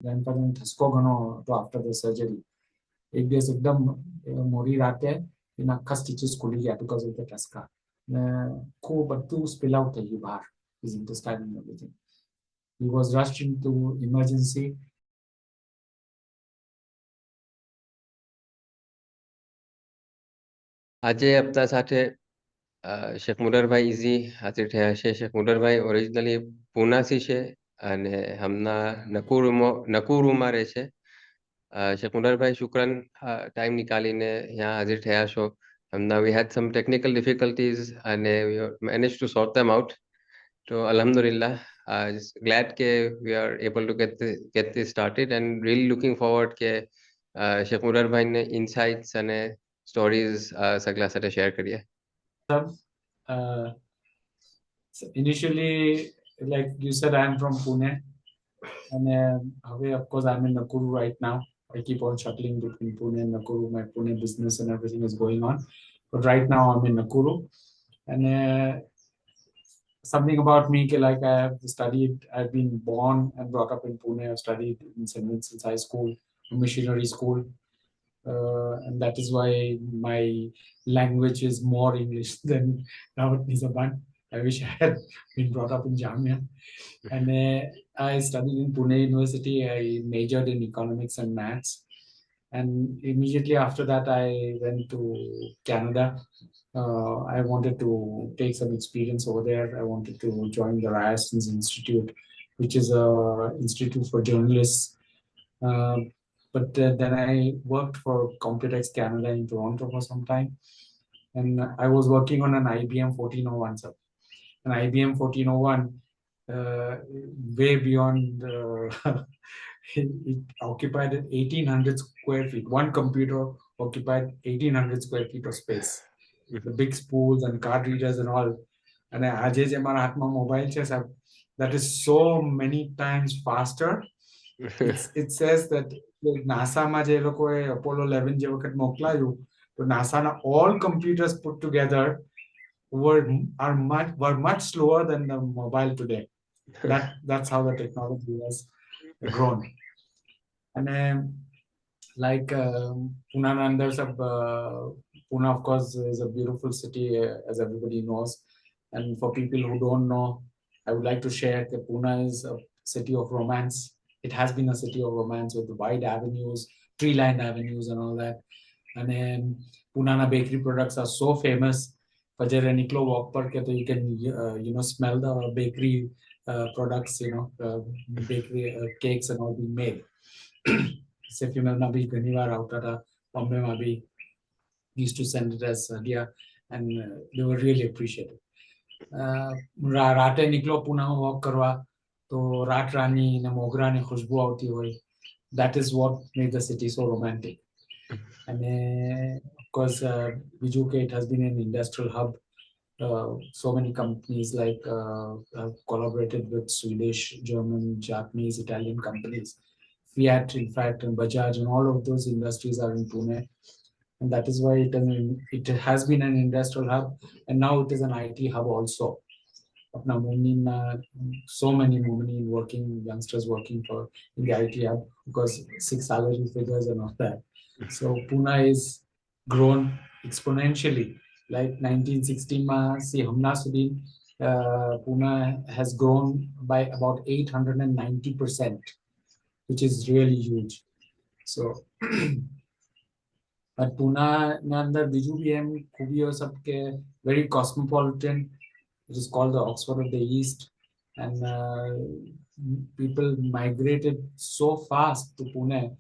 grandfather धसको घणो तो after the surgery. एक દિવસ એકદમ મોડી રાતે એના આખા સ્ટીચીસ ખુલી ગયા because of the ટસકા. ખૂબ બધું spill out થઈ ગયું બહાર, his intestine and everything. He was rushed into emergency. આજે આપણા સાથે શેખ મુદરભાઈ ઇઝી હાજર થયા છે. શેખ મુદરભાઈ ઓરિજિનલી પૂનાથી છે અને હમણાં નકુરુમાં રહે છે. શેખ મુદરભાઈ શુક્રન ટાઈમ નીકાળીને અહીંયા હાજર થયા છો. હમણાં we had some technical difficulties and we managed to sort them out. So alhamdulillah, just glad ke we are able to get this started and really looking forward ke Sheikh Mudar ne insights and stories sagla સાથે share કરીએ. So initially, like you said, I'm from Pune, and of course I'm in Nakuru right now. I keep on shuttling between Pune and Nakuru. My Pune business and everything is going on, but right now I'm in Nakuru. And something about me, like I've been born and brought up in Pune. I've studied in St. Vincent's High School, a missionary school. And that is why my language is more English than Nizamban. I wish I had been brought up in Jamia. And I studied in Pune University. I majored in economics and maths. And immediately after that, I went to Canada. I wanted to take some experience over there. I wanted to join the Ryerson Institute, which is an institute for journalists. But then I worked for Computex Canada in Toronto for some time. And I was working on an IBM 1401, sir. An IBM 1401, way beyond, it occupied 1,800 square feet. One computer occupied 1,800 square feet of space. The big spools and card readers and all. And mobile chess, that is so many times faster. It says that NASA માં જે લોકોએ Apollo 11 જે વખત મોકલાયું તો NASA ના all computers put together were much slower than the mobile today. That's how the technology has grown. And like Pune under Pune, of course, is a beautiful city, as everybody knows. And for people who don't know, I would like to share that Pune is a city of romance. It has been a city of romance with wide avenues, tree-lined avenues and all that. And then Punana bakery products are so famous. Fajr niklo walk par ke, you can smell the bakery products, bakery cakes and all being made. Sefimel ma bhi ghani baar aata tha, Bombay ma bhi used to send it as hadiya, and they were really appreciated. રાતે નીકળો પુનામાં walk કરવા તો રાત રાની ને મોગરાની ખુશ્બુ આવતી હોય. That is what made the city so romantic. And of course, બીજું કે it has been an industrial hub. So many companies have collaborated with Swedish, German, Japanese, Italian companies. Fiat, in fact, and Bajaj, and all of those industries are in Pune. And that is why it has been an industrial hub, and now it is an IT hub also. So many youngsters working in the IT hub because 6 salary figures and all that. So Pune is grown exponentially. Like 1916, see Hamna Sudin, Pune has grown by about 890%, which is really huge. So but Pune na andar biju bhi hai khubiyo sab ke very cosmopolitan. It is called the Oxford of the East, and people migrated so fast to Pune.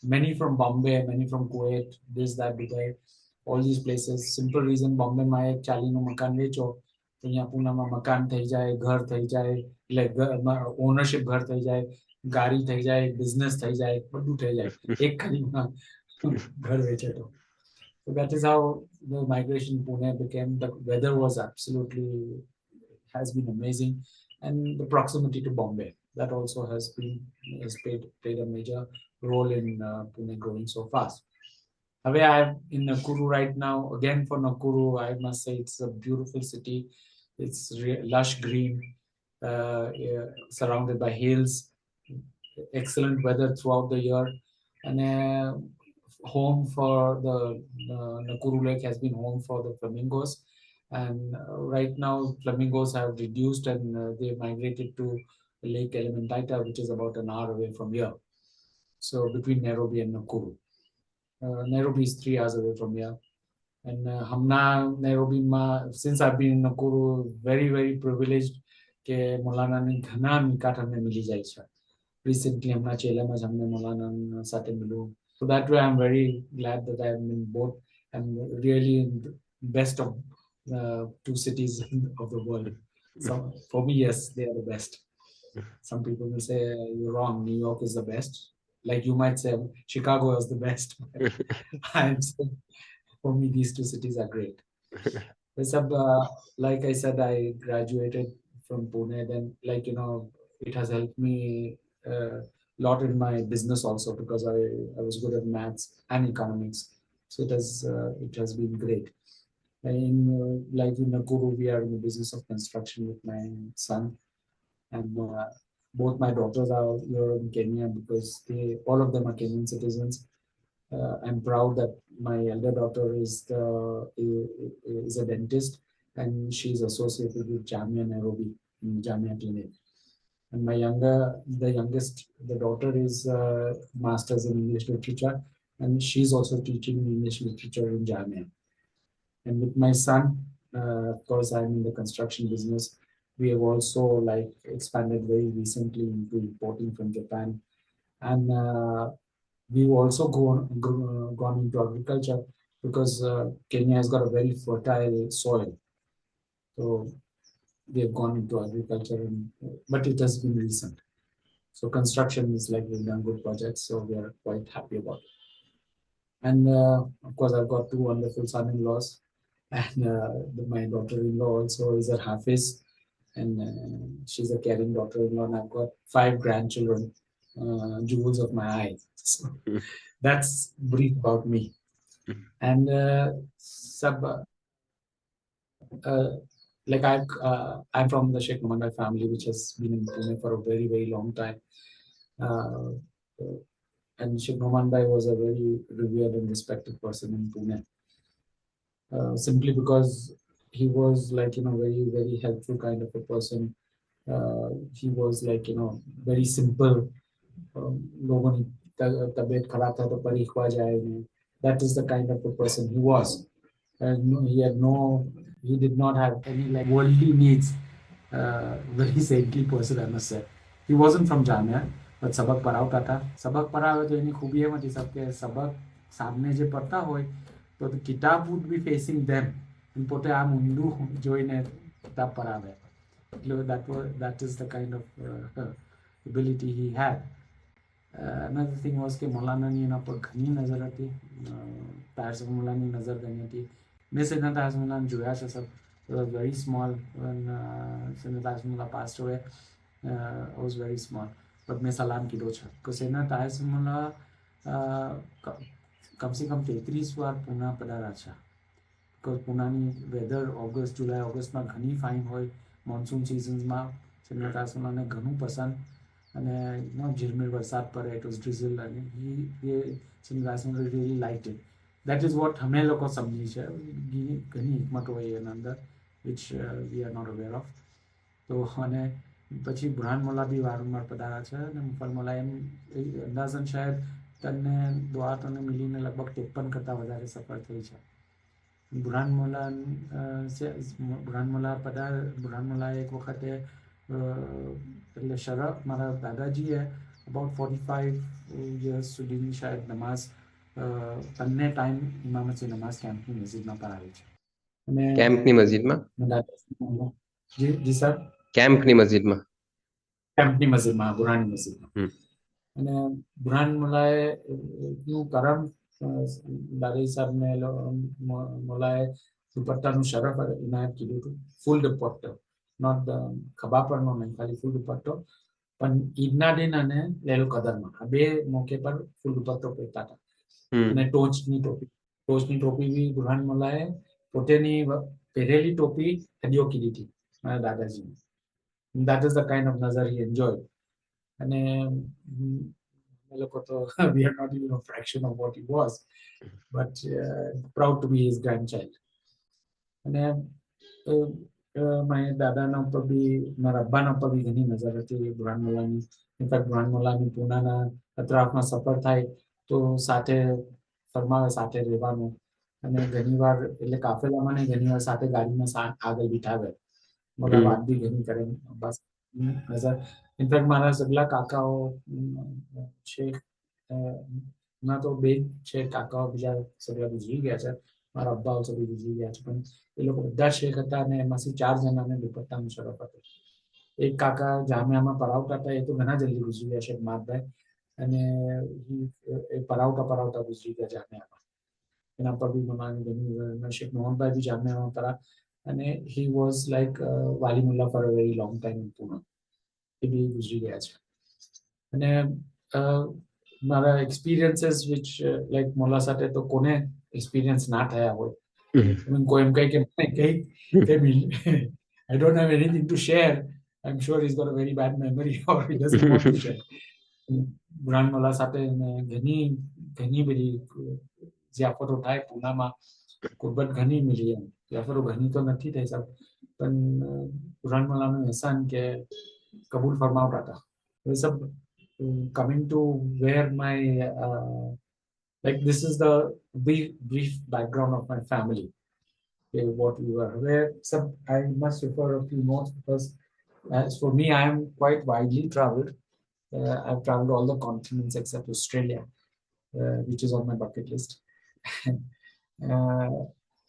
Many from Bombay, many from Kuwait, this, that, Dubai, all these places. Simple reason Bombay ma ek 40 no makan vecho to yahan Pune ma makan thai jaye, ghar thai jaye, like ownership ghar thai jaye, gari thai jaye, business thai jaye, બધું થઈ જાય એક ખરીદમાં ઘર વેચે તો. So that is how the migration in Pune became. The weather was has been amazing, and the proximity to Bombay, that also has played a major role in Pune growing so fast. I'm in Nakuru right now. Again, for Nakuru, I must say it's a beautiful city. It's lush green, surrounded by hills. excellent weather throughout the year, and home for the Nakuru Lake has been home for the flamingos, and right now flamingos have reduced and they migrated to Lake Elementaita, which is about an hour away from here. So between Nairobi and Nakuru. Nairobi is 3 hours away from here. And Hamna Nairobi ma, since I've been in Nakuru, very, very privileged ke Maulana ne ghana mikat hamne mili jai cha. Recently Hamna Chela ma hamne Maulana sate milu. So that way I'm very glad that I'm in both and really in the best of two cities of the world. So for me, yes, they are the best. Some people will say you're wrong. New York is the best. Like you might say Chicago is the best. I'm saying for me, these two cities are great. Like I said, I graduated from Pune. Then, like it has helped me a lot in my business also because I was good at maths and economics. So it has been great. Like in Nakuru, we are in the business of construction with my son, and both my daughters are here in Kenya because all of them are Kenyan citizens. I'm proud that my elder daughter is a dentist, and she's associated with Jamia Nairobi, Jamia Clinic. And the daughter is masters in English literature, and she's also teaching English literature in Jamia. And with my son, of course, I'm in the construction business. We have also like expanded very recently into importing from Japan, and we've also gone into agriculture because Kenya has got a very fertile soil. So we have gone into agriculture, but it has been recent. So construction is like we've done good projects, so we are quite happy about it. And of course, I've got two wonderful son-in-laws, and my daughter-in-law also is a Hafiz, and she's a caring daughter-in-law, and I've got 5 grandchildren, jewels of my eye. So that's brief about me. And like I'm from the Sk Noman family, which has been in Pune for a very, very long time. And Sk Noman was a very revered and respected person in Pune. Simply because he was like, very, very helpful kind of a person. He was like, very simple. लोगों ने तबीयत खराब था तो परी खुआ जाएंगे. That is the kind of a person he was. And he did not have any like worldly needs. Very saintly person, I must say. He wasn't from Jamia, but सबक पढ़ाता था. सबक पढ़ावे तो इन्हीं खूबियाँ मती सबके सबक सामने जे पढ़ता होय तो the kitab would be facing them. And પોતે આ મુંડું જોઈને કિતાબ પઢાવે. That is the kind of ability he had. Another thing was કે મૌલાનાની એના પર ઘણી નજર હતી. તારસ મુલાની નજર ઘણી હતી. મેં Syedna તારસ મુલાને જોયા છે સબ. I was very small when Syedna તારસ Mula passed away. I was very small. But મેં સલામ કીધો છે. કે Syedna તારસ મુલા કમ સે કમ 33 વાર પૂના પધાર્યા છે. Because પૂનાની વેધર જુલાઈ ઓગસ્ટમાં ઘણી ફાઇન હોય. મોન્સૂન સિઝન્સમાં Syedna તારસ મુલાને ઘણું પસંદ. અને ઝિરમિર વરસાદ પડે, it was drizzle, and Syedna તારસ Mula really liked it. That is what અમે લોકો સમજી છે. ઘણી હિકમત હોય એના અંદર, which we are not aware of. તો અને પછી બુરહાન મોલા બી વારંવાર પધાર્યા છે અને મુફદ્દલ મોલા એમ અંદાજન શાયદ તને દુઆ તને મિલીને લગભગ 53 કરતાં વધારે સફર થઈ છે. બુરહાન મોલા એક વખતે એટલે શરફ મારા દાદાજીએ about 45 years સુધીની શાયદ નમાઝ બંને ટાઈમ ઇમામત નમાઝ કેમ્પની મસ્જિદમાં પઢાવી છે. અને કેમ્પની મસ્જિદમાં? જી સર, કેમ્પની મસ્જિદમાં? કેમ્પની મસ્જિદમાં, બુરહાની મસ્જિદમાં. અને બુરહાન મોલાએ એટલું કરમ દાદી સાહેબને મોલાએ દુપટ્ટાનું શરફ ઇનાયત કીધું હતું. ફૂલ દુપટ્ટો, નોટ ખભા પરનો નહીં, ખાલી ફૂલ દુપટ્ટો. પણ ઈદના દિન અને લેલ કદરમાં આ બે મોકે પર ફૂલ દુપટ્ટો પહેરતા હતા. અને ટોચની ટોપી બી બુરહાન મોલાએ પોતેની પહેરેલી ટોપી હદિયો કીધી હતી મારા દાદાજીને. That is the kind of nazar he enjoyed. અને એ લોકો તો we are not even a fraction of what he was, but proud to be his grandchild. અને મારા દાદાના ઉપર બી મારા અબ્બાના ઉપર બી ઘણી નજર હતી બુરહાનમુલ્લાની. ઇનફેક્ટ બુરહાનમુલ્લાની પૂનાના અતરાફમાં સફર થાય તો સાથે ફરમાવે, સાથે રહેવાનું. અને ઘણીવાર એટલે કાફેલામાં ને ઘણીવાર સાથે ગાડીમાં આગળ બિઠાવે. મોલા વાત બી ઘણી કરે. બસ નજર. ઇનફેક્ટ મારા સગલા કાકાઓ છે, ના તો બે છે કાકાઓ, બીજા સગલા ગુજરી ગયા છે. મારા અબ્બા ઓછો બી ગુજરી ગયા છે, પણ એ લોકો બધા શેખ હતા અને એમાંથી 4 જણાને દુપટ્ટાનું શરફ હતું. એક કાકા જામિયામાં પરાવતા હતા, એ તો ઘણા જલ્દી ગુજરી ગયા છે માતભાઈ, અને એ પરાવતા ગુજરી ગયા જામિયામાં. એના પર બી મમાની ઘણી શેખ મોહનભાઈ બી જામિયામાં પરા, અને he was like વાલી Mulla for a very long time in Pune. એ બી ગુજરી ગયા છે. અને મારા એક્સપિરિયન્સીસ વિચ લાઈક મોલા સાથે તો કોને એક્સપિરિયન્સ ના થયા હોય. કોઈ એમ કહે કે I don't have anything to share. I'm sure he's got a very bad memory or he doesn't want to share. Burhan મોલા સાથે ઘણી બધી ઝિયાફતો થાય પૂનામાં. કુરબત ઘણી મિલી એમ. ઝિયાફતો ઘણી તો નથી થઈ સાહેબ, પણ બુરહાન મોલાનું એહસાન કે કબૂલ ફરમાવતા હતા. એ સબ coming to where my like this is the brief background of my family. What we were where some I must refer a few more because as for me I am quite widely traveled. I've traveled all the continents except Australia, which is on my bucket list.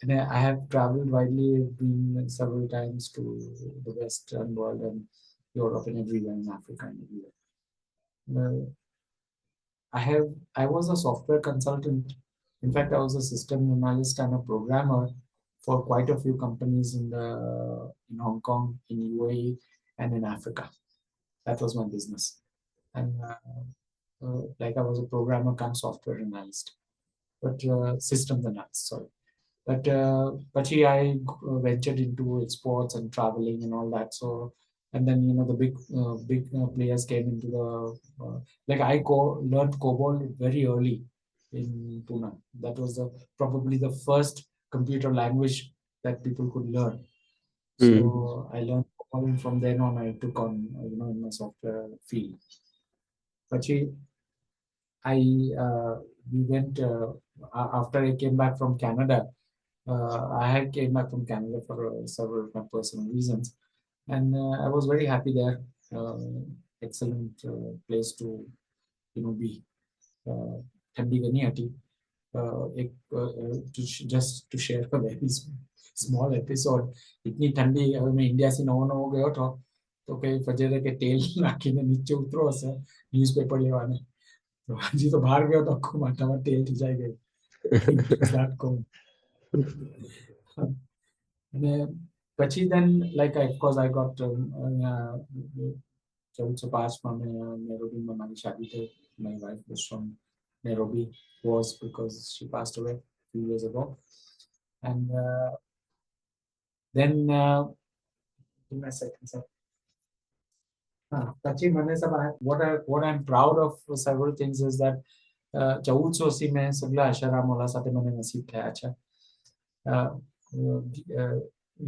And I have traveled widely, been several times to the Western world and Europe and everywhere in Africa and everywhere. I was a software consultant. In fact, I was a system analyst and a programmer for quite a few companies in Hong Kong, in UAE, and in Africa. That was my business. And like I was a programmer come software analyst, but systems analyst, sorry. But I ventured into exports and traveling and all that. So, and then the big players came into the like I learned COBOL very early in Pune. That was probably the first computer language that people could learn. So I learned COBOL, and from then on I took on in my software field. But we went after I came back from Canada. I had came back from Canada for several of my personal reasons, and I was very happy there. Excellent place to be. ठंडी गनी हटी. Just to share a very small episode. इतनी ठंडी मैं India से नવો गयो था तो कई फजरे के तेल નાખીને નીચે ઉતરો હશે ન્યૂઝપેપર લેવાને. તો હજી તો બહાર ગયો તો આખું માથામાં તેલ ઠીજાઈ ગયું. અને પછી then like of course I got 1405 में नैरोबी में हमारी शादी थी. My wife was from Nairobi, was because she passed away a few years ago. And then give me a second, sir. What I'm proud of for several things is that 1480 में सगला अशरा मोला साथे મને નસીબ થયા છે.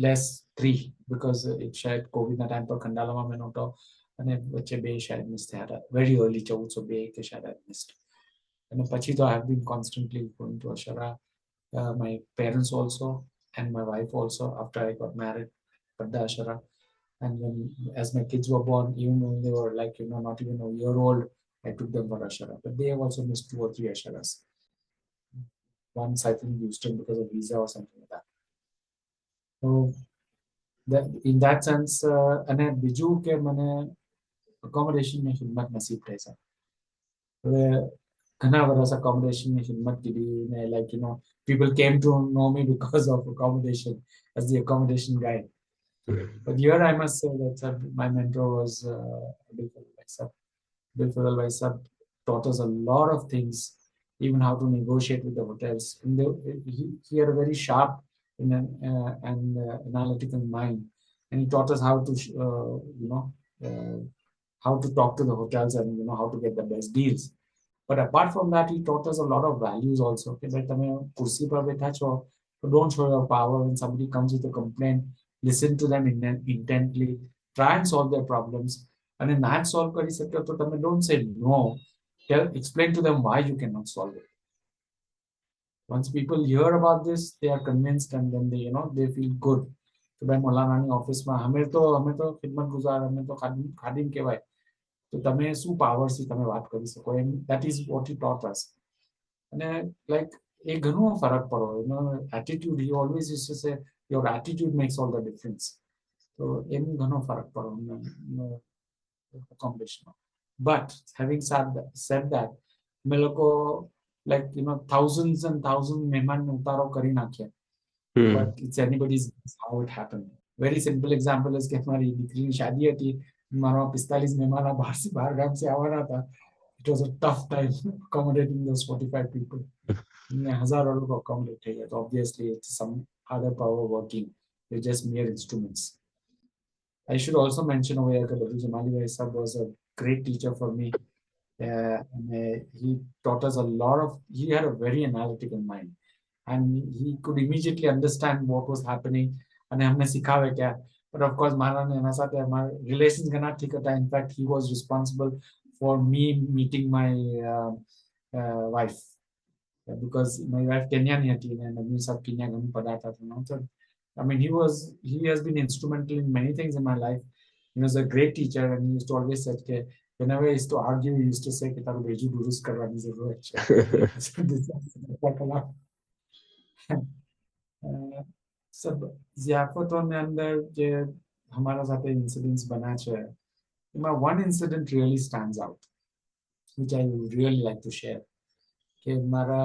Less 3 because it shared COVID ના time પર ખંડાલામાં મેં નહોતો અને વચ્ચે બે શાયદ મિસ થયા હતા. Very early 1402 કે શાયદ I missed. And પછી તો I have been constantly going to Ashara. My parents also and my wife also after I got married, Padda Ashara. And when as my kids were born, even when they were like not even a year old, I took them for Ashara. But they have also missed 2 or 3 Asharas. Once I think Houston because of visa or something like that. So that in that sense, અને બીજું કે મને accommodation में खिदमत नसीब થઈ છે. ઘણા વર્ષ accommodation में खिदमत કરી ને like people came to know me because of accommodation as the accommodation guy. But here I must say that my mentor was Abdul Bhai Sab taught us a lot of things, even how to negotiate with the hotels. And he had a very sharp and analytical mind, and he taught us how to how to talk to the hotels and how to get the best deals. But apart from that, he taught us a lot of values also. કે ભાઈ તમે કુર્સી પર બેઠા છો, so don't show your power. When somebody comes with a complaint, listen to them intently, try and solve their problems. And if not solve કરી શક્યો તો તમે don't say no. Explain to them why you cannot solve it. Once people hear about this, they are convinced, and then they feel good. કે ભાઈ મૌલાનાની ઓફિસમાં અમે તો ખિદમત ગુજાર, અમે તો ખાદીમ કહેવાય. તો તમે શું પાવરથી તમે વાત કરી શકો એમ. That is what he taught us. અને like એ ઘણો ફરક પડ્યો. Attitude, he always used to say your attitude makes all the difference. તો એમ ઘણો ફરક પડ્યો accommodation. But having said that, અમે લોકો like thousands and thousands મહેમાન ઉતારો કરી નાખ્યા. But it's anybody's guess how it happened. Very simple example is કે મારી દીકરીની શાદી હતી, મારા 45 મહેમાન બહાર ગામથી આવવાના હતા. It was a tough time accommodating those 45 people. હજારો લોકો accommodate થઈ ગયા. So obviously it's some other power working. They're just mere instruments. I should also mention over here that Dr. Jamali Bhai Sahab was a great teacher for me. And he taught us a lot of, he had a very analytical mind. And he could immediately understand what was happening. And हमने सिखावे क्या. But of course, my relations cannot take a time. In fact, he was responsible for me meeting my wife. Because my wife Kenyan hati and I sab Kenya gamu padata tha. So I mean, he has been instrumental in many things in my life. He was a great teacher, and he used to always say that whenever I used to argue, he used to say कि तारू बेजू दुरुस्त करवानी ज़रूरत है. So this is like a lot. सब ज़ियाफ़तों में अंदर जे हमारा साथे incidents बना है. One incident really stands out, which I would really like to share. कि हमारा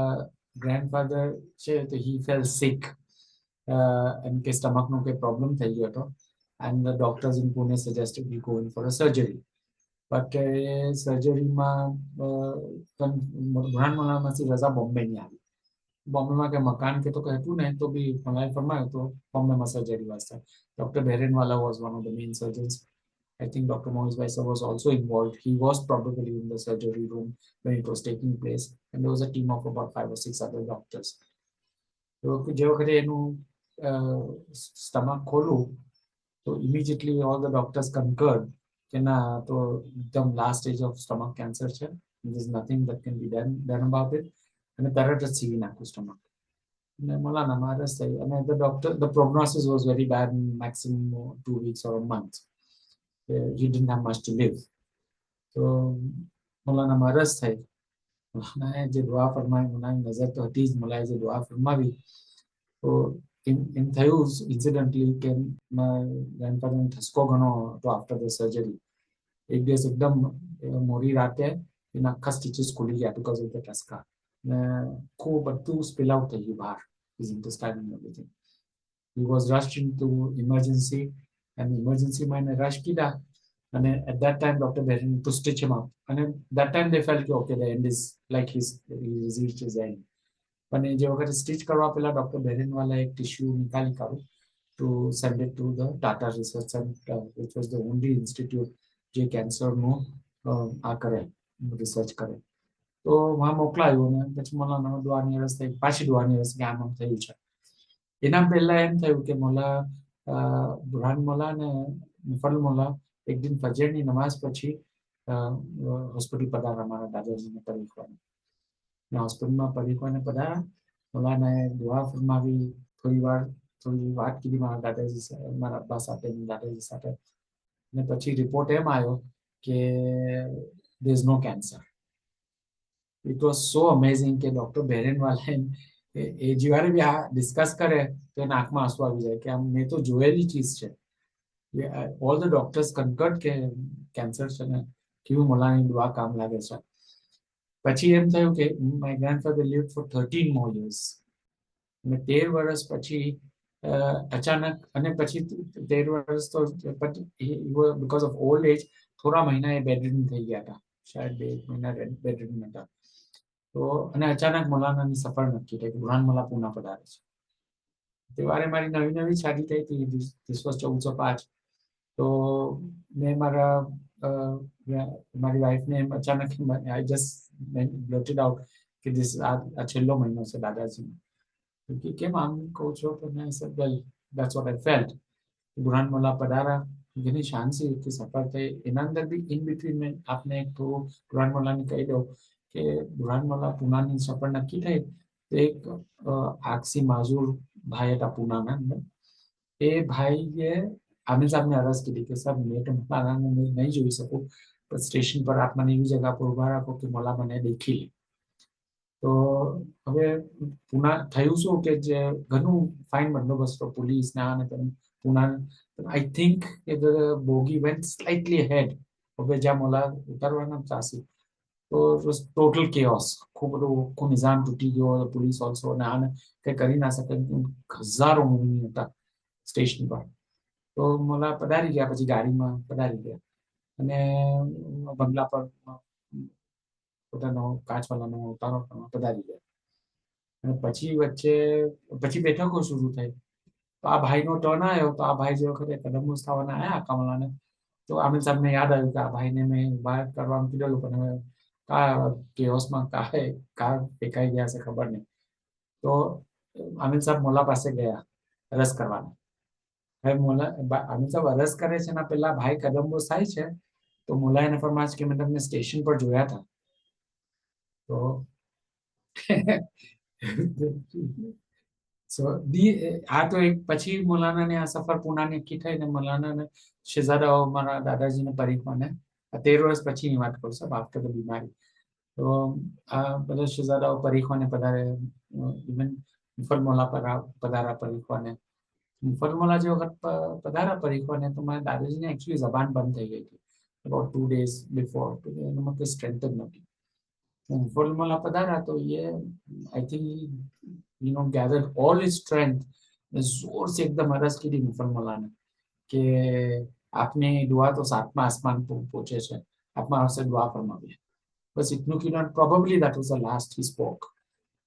grandfather છે तो he fell sick. And के stomach નો के problem થઈ ગયો હતો. And the doctors in Pune suggested we go in for a surgery. But surgery માં ભુરાનવાલામાંથી રજા બોમ્બે ની આવી. બોમ્બેમાં કે મકાન કે તો કહેતું નહીં તો બી મને ફરમાયો તો બોમ્બેમાં surgery વાસ્તે. Dr. Burhanuddin was one of the main surgeons. I think Dr. Mohammed Vaisa was also involved. He was probably in the surgery room when it was taking place. And there was a team of about 5 or 6 other doctors. So જે વખતે એનું stomach ખોલું તો immediately all the doctors concurred કે ના તો એકદમ last stage of stomach cancer છે. There is nothing that can be done about it. And તરત જ સીવી નાખ્યું stomach. અને મોલાનામાં અરેસ્ટ થઈ. અને the prognosis was very bad, maximum 2 weeks or a month. He didn't have much to live. So મોલાનામાં arrest થઈ. મોલાનાએ જે દુઆ ફરમાવી, મોલાની નજર તો હતી જ, મોલાએ જે દુઆ ફરમાવી તો એમ થયું incidentally કે grandfather ઠસકો ઘણો હતો after the surgery. એક દિવસ એકદમ મોડી રાતે એના આખા સ્ટીચીસ ખુલી ગયા because of the ઠસકા. ખૂબ બધું spill out થઈ ગયું બહાર, his intestine and everything. He was rushed into emergency, and emergency માં એને rush કીધા. And at that time, Dr. Behrin to stitch him up. And at that time, they felt, okay, the end is like he's reached his end. But જે વખતે stitch કરવા પહેલા doctor બેરેનવાલા એક tissue નિકાલી કાઢ્યું to send it to the Tata Research Center, which was the only institute જે કેન્સરનું આ કરે, રિસર્ચ કરે. તો વहाँ મોકલાયું અને પછી મોલાના દુઆની અરજ થઈ, પાછી દુઆની અરજ કે આમ થયું છે. એના પહેલા એમ થયું કે મોલા બુરહાન મોલા ને મુફદ્દલ મોલા એક દિન ફજરની નમાઝ પછી હોસ્પિટલ પધારા મારા દાદાજીને પરીખવાને. હોસ્પિટલમાં પરીખવાને પધારા. મોલાને દુઆ ફરમાવી, થોડી વાત કીધી મારા દાદાજી સાથે, મારા અબ્બા સાથે, દાદાજી સાથે. અને પછી રિપોર્ટ એમ આવ્યો કે there is no cancer. It was so amazing કે ડોક્ટર બેરેનવાલા એ જ્યારે બી આ ડિસ્કસ કરે તો એના આંખમાં આંસુ આવી જાય કે આમ મેં તો જોયેલી ચીજ છે. All the doctors concurred કે કેન્સર છે ને કેવું મોલાની દુઆ કામ લાગે છે. પછી એમ થયું કે my grandfather lived for 13 more years. અને 13 વર્ષ પછી અચાનક, અને પછી 13 વર્ષ તો because of old age થોડા મહિના એ બેડરીડન થઈ ગયા હતા, શાયદ 2 મહિના બેડરીડન હતા. તો અને અચાનક મોલાનાની સફર નક્કી થઈ કે બુરહાન મોલા પૂના પધારે છે. તહેવારે મારી નવી શાદી થઈ હતી. This was 1405. તો મેં મારા મારી વાઈફને એમ અચાનક આઈ જસ્ટ બ્લોટેડ આઉટ કે દિસ આ છેલ્લો મહિનો છે દાદાજીનો. કે કેમ આમ કહું છો? તો મેં said, well, that's what I felt. બુરહાનમોલા પધારા, ઘણી શાંતિથી સફર થઈ. એના અંદર બી ઇન બિટવીન મેં આપને એક થોડું બુરહાનમોલાને કહી દઉં કે બુરહાનમોલા પૂનાની સફર નક્કી થઈ તો એક આક્ષી માજૂર ભાઈ હતા પૂનાના અંદર. એ ભાઈએ આમિર સાહેબને અરજ કરી કે સાહેબ મેં તો મોલાને નહીં જોઈ શકું, પણ સ્ટેશન પર આપ મને એવી જગ્યા પર ઉભા રાખો કે મોલા મને દેખી લે. તો હવે પુના થયું શું કે જે ઘણું ફાઇન બંદોબસ્ત હતો પોલીસના અને પુના આઈ થિંક કે ધ બોગી વેન્ટ સ્લાઇટલી હેડ. હવે જ્યાં મોલા ઉતારવાના ત્રાસી તો ટોટલ કેઓસ, ખૂબ બધું આખો નિઝામ તૂટી ગયો. પોલીસ ઓલ્સો અને આને કંઈ કરી ના શકે. હજારો મૂવી હતા સ્ટેશન પર. તો મોલા પધારી ગયા, પછી ગાડીમાં પધારી ગયા અને બંગલા પર પોતાનો કાચવાલાનો ઉતારો પધારી ગયા. અને પછી વચ્ચે પછી બેઠકો શરૂ થઈ. તો આ ભાઈનો ટર્ન આવ્યો. તો આ ભાઈ જે વખતે કદમ મુસ્તાવાના આવ્યા આકામલાને, તો આમિર સાહેબને યાદ આવ્યું કે આ ભાઈને મેં બહાર કરવાનું કીધેલું, પણ હવે કા કેઓસમાં કા ફેંકાઈ ગયા છે ખબર નહીં. તો આમિર સાહેબ મોલા પાસે ગયા અરજ કરવાના. હવે મોલા આમિર સાહેબ અરજ કરે છે એના પહેલા ભાઈ કદમબોસ થાય છે. તો મોલા એને ફરમાશ કે મેં તમને સ્ટેશન પર જોયા હતા. તો સો આ તો એક પછી મોલાનાની આ સફર પૂનાની નક્કી થઈ ને મોલાના શહેજાદાઓ મારા દાદાજીને પરીખવાને 13 વર્ષ પછીની વાત કરું છું, આફ્ટર ધ બીમારી. તો આ બધા શહેજાદાઓ પરીખવાને પધારે. ઇવન મુફદ્દલ પધારા પરીખવાને. મુફદ્દલ જે વખત પધારા પરીખવાને તો મારા દાદાજીને એકચ્યુઅલી જબાન બંધ થઈ ગઈ હતી અબાઉટ 2 days બિફોર. તો એનામાં કોઈ સ્ટ્રેન્થ જ નહોતી. મુફદ્દલ પધારા તો એ I think gathered all his strength ને જોર से एकदम અરજ કરી મુફદ્દલ કે આપની દુઆ તો 7મા આસમાન પર પહોંચે છે, આપમાં આવશે દુઆ ફરમાવીએ. બસ ઇતનું કીધું. Probably that was the last he spoke.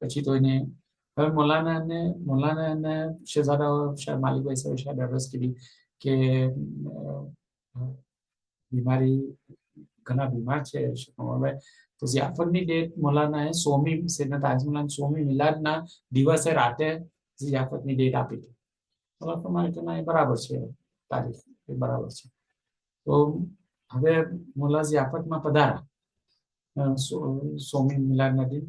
પછી તો એને હવે મોલાના અને શહેજાદા માલિકભાઈ સાહેબ શાયદ અરજ કરી કે બીમારી ઘણા બીમાર છે. હવે તો ઝિયાફતની ડેટ મોલાનાએ 100મી સૈયદના તાજમલાના 100મી મિલાદના દિવસે રાતે ઝિયાફતની ડેટ આપી હતી. મોલા પ્રમાણે તો ના એ બરાબર છે, તારીખ એ બરાબર છે. તો હવે મોલા ઝિયાફતમાં પધારા 100મી મિલાદના દિન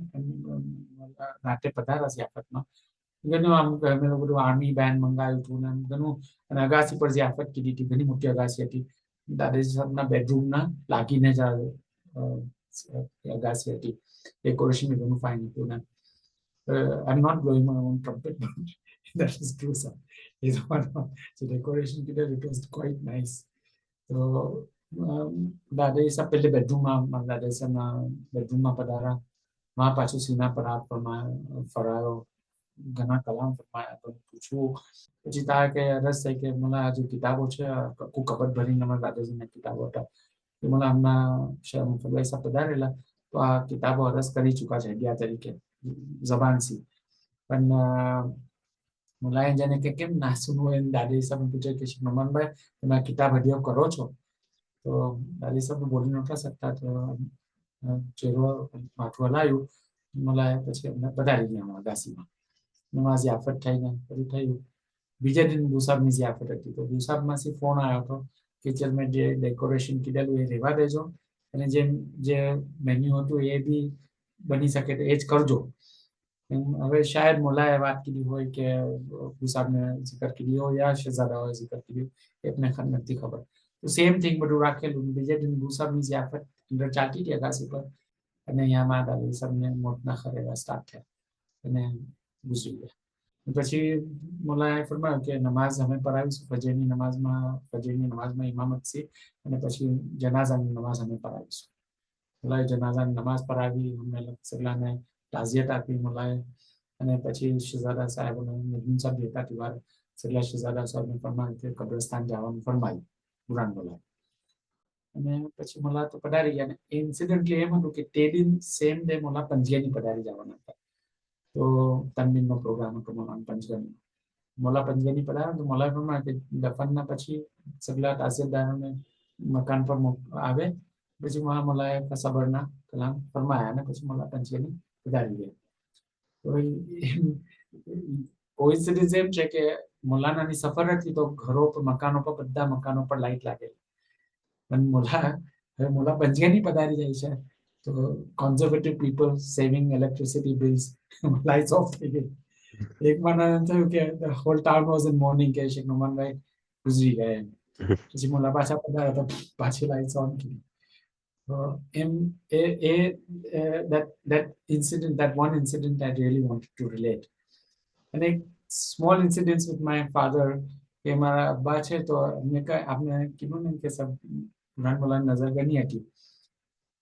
રાતે પધારા ઝિયાફતમાં. ઘણું આમ અમે બધું આર્મી બેન્ડ મંગાવ્યું હતું ને ઘણું. અને અગાસી પર ઝિયાફત કીધી હતી, ઘણી મોટી અગાસી હતી. દાદાજી સાહેબના બેડરૂમના લાગીને જ અગાસી હતી. ડેકોરેશન ઘણું ફાઇન હતું ને I'm not blowing my own trumpet, but that is true, sir. So decoration it was quite nice. So દાદાજી સાહેબ પહેલે બેડરૂમમાં દાદાજી સાહેબના બેડરૂમમાં પધારા. વहाँ પાછું સીના પર હાથ ફરાયો, ઘણા કલામ ફરમાયા. તો પૂછવું પછી તારે કે અરજ થઈ કે મને આ જે કિતાબો છે આખું કબટ ભરીને અમારા દાદાજીના કિતાબો હતા એ મને આમના મુફદ્દલ સાહેબ પધારેલા. તો આ કિતાબો અરજ કરી ચૂક્યા છે હદિયા તરીકે જબાનથી. પણ મુલાએ જાણે કે કેમ ના સુનવું એમ દાદાજી સાહેબ પૂછે કે શેખ નોમાનભાઈ તમે આ કિતાબ હદિયો કરો છો? તો દાદાજી સાહેબ બોલી નહોતા શકતા. તો ચહેરો માથું હલાયું. મુલાએ પછી અમને પધારી ગયા અગાસીમાં. નમાઝ ઝિયાફત થઈને બધું થયું. બીજા દિન ગુસાબની ઝિયાફત હતી. તો ગુસાબમાંથી ફોન આવ્યો હતો કે ચલ મેં જે ડેકોરેશન કીધેલું એ રહેવા દેજો અને જે મેન્યુ હતું એ બી બની શકે તો એ જ કરજો. હવે શાયદ મોલાએ વાત કીધી હોય કે ગુસાબને જિકર કીધી હોય યા શહેજાદાઓએ જિકર કીધું એમને નથી ખબર. તો સેમ થિંગ બધું રાખેલું. બીજા દિન ગુસાબની ઝિયાફત અંદર ચાલતી હતી અગાસી પર અને અહીંયા મારા દાદાજી સાહેબને મોતના ખરેડા સ્ટાર્ટ થયા અને ગુજરી ગયા. પછી મોલાએ ફરમાવ્યું કે નમાઝ અમે પઢાવીશું. ફજરની નમાઝમાં ઇમામત છે અને પછી જનાઝાની નમાઝ અમે પઢાવીશું. મોલાએ જનાઝાની નમાઝ પઢાવી. અમને સગલાને તાઝિયત આપી મોલાએ. અને પછી શહેજાદા સાહેબ અને નદીમ સાહેબ બેઠા હતી વાર સગલા શહેજાદા સાહેબને ફરમાવ્યું કે કબ્રસ્તાન જવાનું ફરમાવ્યું બુરહાનમોલાએ. અને પછી મોલા તો પધારી ગયા. અને ઇન્સિડન્ટલી એમ હતું કે તે દિન સેમ ડે મોલા પંજિયાની પધારી જવાના હતા. તો તનવીનનો પ્રોગ્રામ હતો મોલાના પંચગનીનો. મોલા પંચગની પધાર્યા તો મોલા ફરમાયા કે દફનના પછી સગલા તાસીલદારોને મકાન પર આવે. પછી મોલાએ સબરના કલામ ફરમાયા અને પછી મોલા પંચગની પધારી ગયા. તો કોઇન્સિડન્સ એમ છે કે મોલાનાની સફર હતી તો ઘરો પર મકાનો પર બધા મકાનો પર લાઈટ લાગેલી. પણ મોલા પંચગની પધારી જાય છે તો conservative people saving electricity bills, lights off થઈ ગઈ. એક વાર થયું કે the whole town was in mourning કે શેખ નોમાનભાઈ ગુજરી ગયા એમ. પછી મોલા પાછા પધાર્યા તો પાછી લાઈટ્સ ઓન કરી. તો એમ that incident, that one incident I really wanted to relate. And એક small incident with my father કે મારા અબ્બા છે તો એમને આપણે કીધું ને કે સબ બુરહાનમોલાની નજર ગની હતી.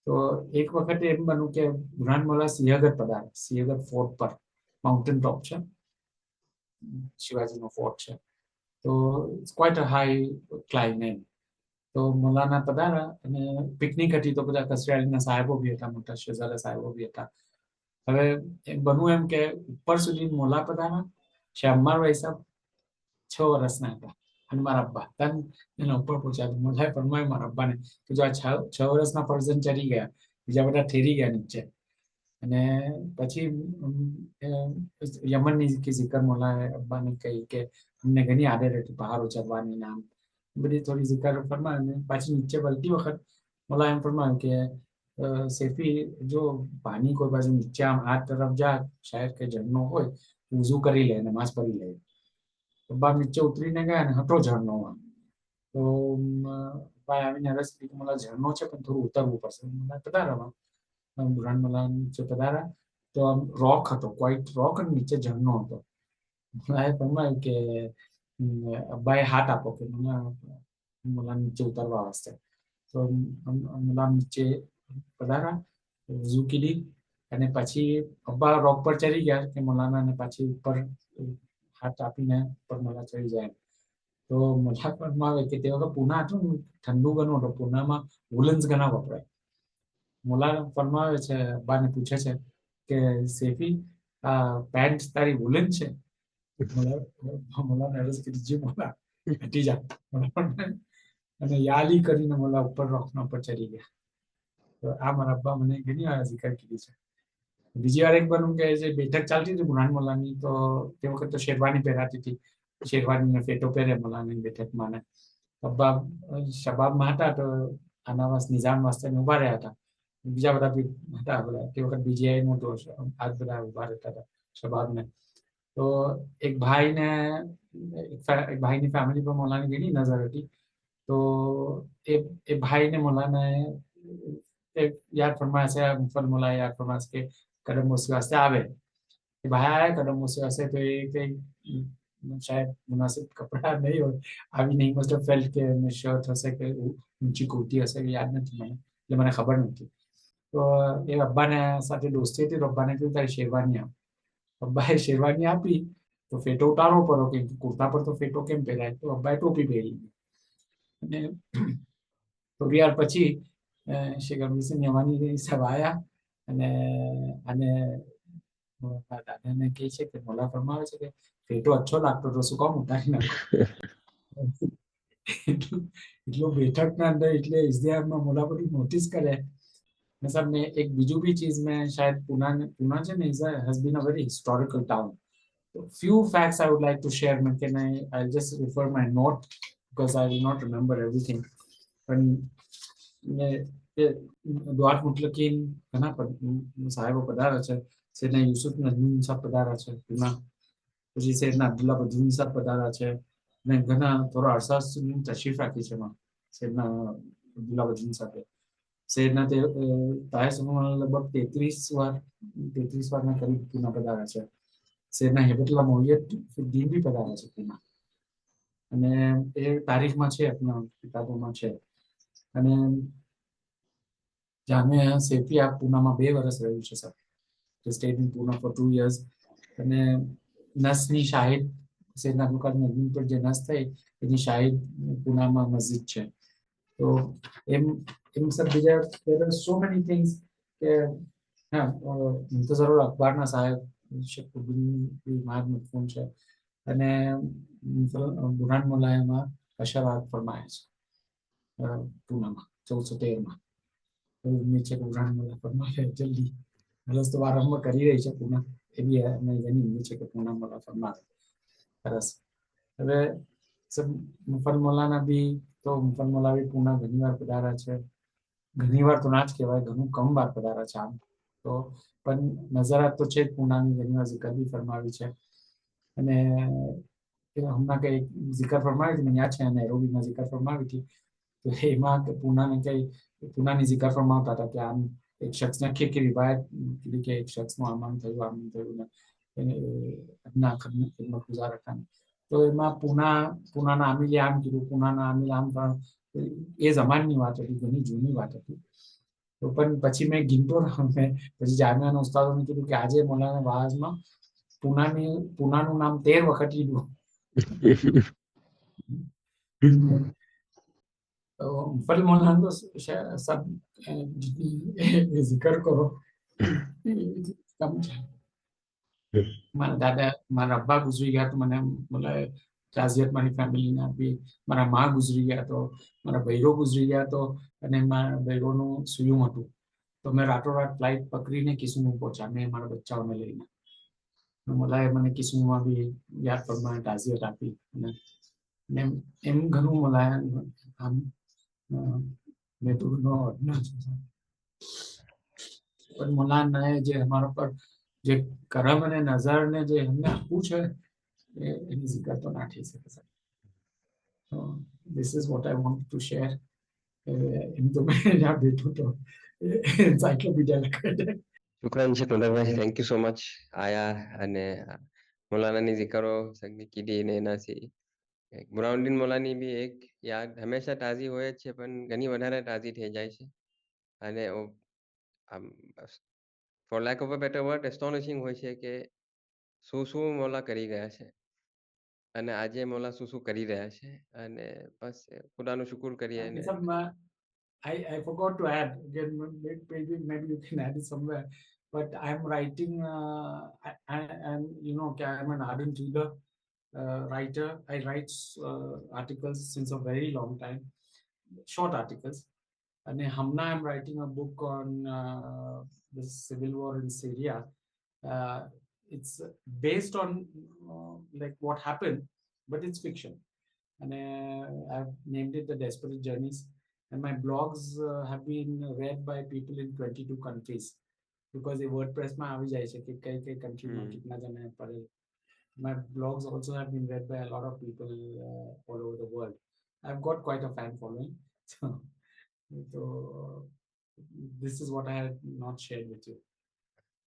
તો એક વખતે એમ બન્યું કે બુરહાનમોલા સિંહગઢ પધાર્યા. સિંહગઢ ફોર્ટ પર માઉન્ટેન ટોપ છે, શિવાજીનો ફોર્ટ છે. તો it's quite a high climb. તો મોલાના પધારા અને પિકનિક હતી તો બધા કસરિયાળીના સાહેબો બી હતા, મોટા શેઝાદા સાહેબો બી હતા. હવે બનવું એમ કે ઉપર સુધી મોલા પધારા છે. અમારો હિસાબ 6 વર્ષના હતા અને મારા અબ્બા તન એના ઉપર પહોંચ્યા. મોલાએ ફરમાયું મારા અબ્બાને કે જો આ 6 વર્ષના પર્સન ચડી ગયા, બીજા બધા ઠેરી ગયા નીચે. અને પછી યમનની જિકર મોલાએ અબ્બાને કહી કે અમને ઘણી આદત હતી પહાડો ચડવાની નામ બધી થોડી જિકર ફરમાય. પાછી નીચે વળતી વખત મોલા એમ ફરમાયું કે સેફી જો પાણી કોઈ બાજુ નીચે આમ આ તરફ જા, શાયદ કે ઝરણો હોય વઝુ કરી લે, નમાઝ પઢી લે. અબ્બા નીચે ઉતરીને ગયા અને હતો ઝરણો. તો ભાઈ આવીને અરજ કરી કે મોલા ઝરણો છે પણ થોડું ઉતરવું પડશે. પધારવા બુરહાનમોલા નીચે પધારા તો આમ રોક હતો, ક્વાઇટ રોક, અને નીચે ઝરણો હતો. મોલાએ ફરમાયું કે અબ્બાએ હાથ આપો કે મોલા નીચે ઉતરવા વાસ્તે. તો મોલા નીચે પધારા, વઝુ કીધી અને પછી અબ્બા રોક પર ચડી ગયા કે મોલાના, અને પાછી ઉપર હાથ આપીને ઉપર મોલા ચડી જાય. તો મોલા ફરમાવે કે તે વખત પૂના હતું ને, ઠંડુ ઘણું હતું. પૂનામાં વુલન્સ ઘણા વપરાય. મોલા ફરમાવે છે, અબ્બાને પૂછે છે કે સેફી આ પેન્ટ તારી વુલન છે? મોલાને અરજ કીધી જી મોલા હટી જા. અને યાલી કરીને મોલા ઉપર રોકના ઉપર ચડી ગયા. તો આ મારા અબ્બા મને ઘણી વાર જિકર કીધી છે. બીજી વાર એક બન્યું કે જે બેઠક ચાલતી હતી બુરહાનમોલાની, તો તે વખત તો શેરવાની પહેરાતી હતી. શેરવાની ફેટો પહેરે મોલાની બેઠકમાં. ને અબ્બા શબાબમાં હતા તો આનાવાસ નિઝામ વાસ્તે ઉભા રહ્યા હતા. બીજા બધા બી હતા, બધા તે વખત બીજીઆઈ નો તો આ બધા ઉભા રહેતા હતા શબાબને. તો એક ભાઈની ફેમિલી પર મોલાની ઘણી નજર હતી. તો એ ભાઈને મોલાને યાદ ફરમાયા છે, મુફદ્દલ મોલાએ યાદ ફરમાયા છે કે કદમ બોસી વાસ્તે આવે. એ ભાઈ આયા કદમ બોસી વાસ્તે તો એ કઈ શાયદ મુનાસિબ કપડા નહીં હોય, આવી નહીં. મસ્ટ હેવ ફેલ્ટ કે શર્ટ હશે કે ઊંચી કુર્તી હશે, યાદ નથી મને, એટલે મને ખબર નથી. તો એ અબ્બાને સાથે દોસ્તી હતી તો અબ્બાને કીધું તારી શેરવાની આપ. અબ્બાએ શેરવાની આપી તો ફેટો ઉતારવો પડો કે કુર્તા પર તો ફેટો કેમ પહેરાય? તો અબ્બાએ ટોપી પહેરી. અને થોડી વાર પછી શેખ અબ્દુલ યમાની સાહેબ આવ્યા અને દાદાને કહે છે કે મોલા ફરમાવે છે કે ફેટો અચ્છો લાગતો તો શું કામ ઉતારી નાખો? એટલો બેઠકના અંદર એટલે ઇઝદિહારમાં મોલા બધું નોટિસ કરે. मतलब मैं एक बीजू भी चीज में शायद पुना છે ને has been a very historical town. So few facts I would like to share. I'll just refer my note because I will not remember everything. પણ દ્વારક મુતલકીન ઘણા સાહેબો પધારે છે. સૈયદના યુસુફ નજમી સાહેબ પધારા છે પુના. પછી સૈયદના અબ્દુલ્લા બદરૂની સાહેબ પધારા છે અને ઘણા થોડા અરસા સુધી તશરીફ રાખી છે એમાં સૈયદના અબ્દુલ્લા બદરૂની સાથે. સૈયદના તાહિર સુલેમાન લગભગ 33 વારના કરીબ પુના પધાર્યા છે. સૈયદના હેબતુલ્લાહ મોહિયુદ્દીન બી પધાર્યા છે પુના. અને એ તારીખમાં છે, આપણા કિતાબોમાં છે. અને જામિયા સૈફિયા પુનામાં 2 વર્ષ રહ્યું છે sir. Stayed in Pune for 2 years. અને નસની શાહિદ સૈયદના અબ્દુલ કાદર નજમી પર જે નસ થઈ એની શાહિદ પુનામાં મસ્જિદ છે. તો એમ સર બીજા there are so many things કે હા મુંતઝરુલ અખબારના સાહેબ સૈફુદ્દીન માદ મફહૂમ છે. અને બુરહાનમોલામાં અશરા ફરમાયા છે. પૂનામાં 1413માં. નીચે બુરહાનમુલ્લા ફરમાવે જલ્દી હલસ તો આરંભ કરી રહી છે પૂના એ બી અમે એની નીચે કે પૂનામુલ્લા ફરમાવે સરસ. હવે મુફદ્દલ મૌલાના બી તો મુફદ્દલ મૌલા બી પૂના ઘણીવાર પધાર્યા છે. ઘણીવાર તો ના જ કહેવાય, ઘણું કમ વાર પધાર્યા છે આમ તો, પણ નજરાત તો છે જ પૂનાની, ઘણીવાર zikr બી ફરમાવી છે. અને હમણાં કઈ zikr ફરમાવી હતી, મને યાદ છે નેરોબીમાં zikr ફરમાવી હતી, તો એમાં પૂનાને કઈ પૂનાની zikr ફરમાવતા હતા કે આમ એક શખ્સને આખી રિવાયત કીધી કે એક શખ્સનું આમ થયું ને ના ખિદમત ગુજાર હતા. તો એમાં પૂનાના આમિલે આમ કીધું, પૂનાના આમિલે આમ, પણ એ જમાનની વાત હતી, ઘણી જૂની વાત હતી. તો પણ પછી મેં ગીનતો રહ્યો, પછી જામિયાના ઉસ્તાદોને કીધું કે આજે મૌલાના વાઝમાં પૂનાનું નામ 13 વખત લીધું. तो मुफद्दल मौलाना तो सब जिक्र करो कम છે. મારા દાદા, મારા અબ્બા ગુજરી ગયા તો મને બોલે તાઝિયત મારી ફેમિલીને આપી. મારા મા ગુજરી ગયા તો, મારા બૈરો ગુજરી ગયા તો, અને મારા બૈરોનું સુયું હતું, તો મેં રાતોરાત ફ્લાઇટ પકડીને કિસ્મું પહોંચ્યા, મેં મારા બચ્ચાઓને લઈને. મોલાએ મને કિસ્મુમાં બી યાદ પ્રમાણે તાઝિયત આપી. અને એમ ઘણું મોલાએ આમ મેં તો પણ મોલાનાએ જે અમારા પર જે કરમ અને નજર ને જે એમને આપવું છે એની zikr તો ના થઈ શકે. So this is what I wanted to share. એમ તો મેં ત્યાં બેઠો તો એન્સાઇક્લોપીડિયા લખાય. શુક્રાન શેખ મુદારભાઈ, થેન્ક યુ સો મચ. આયા અને મૌલાનાની zikરો સંગી કીધી ને એનાથી બુરહાનુદ્દીન મૌલાની બી એક યાદ હંમેશા તાજી હોય જ છે, પણ ઘણી વધારે તાજી થઈ જાય છે. અને આમ for lack of a better word astonishing હોય છે કે શું મૌલા કરી ગયા છે અને આજે મૌલા શું કરી રહ્યા છે, અને બસ ખુદાનું શુકર કરીએ. I forgot to add again, maybe you can add it somewhere, but I'm writing I'm I'm an ardent reader, writer. I write articles since a very long time, short articles. And Hamna, I'm writing a book on the civil war in Syria. It's based on like what happened, but it's fiction. And I've named it The Desperate Journeys. And my blogs have been read by people in 22 countries, because the WordPress માં આવી જાય છે કે કઈ countryમાં કેટલા જણા પડે. My blogs also have been read by a lot of people all over the world. I've got quite a fan following. So this is what I had not shared with you.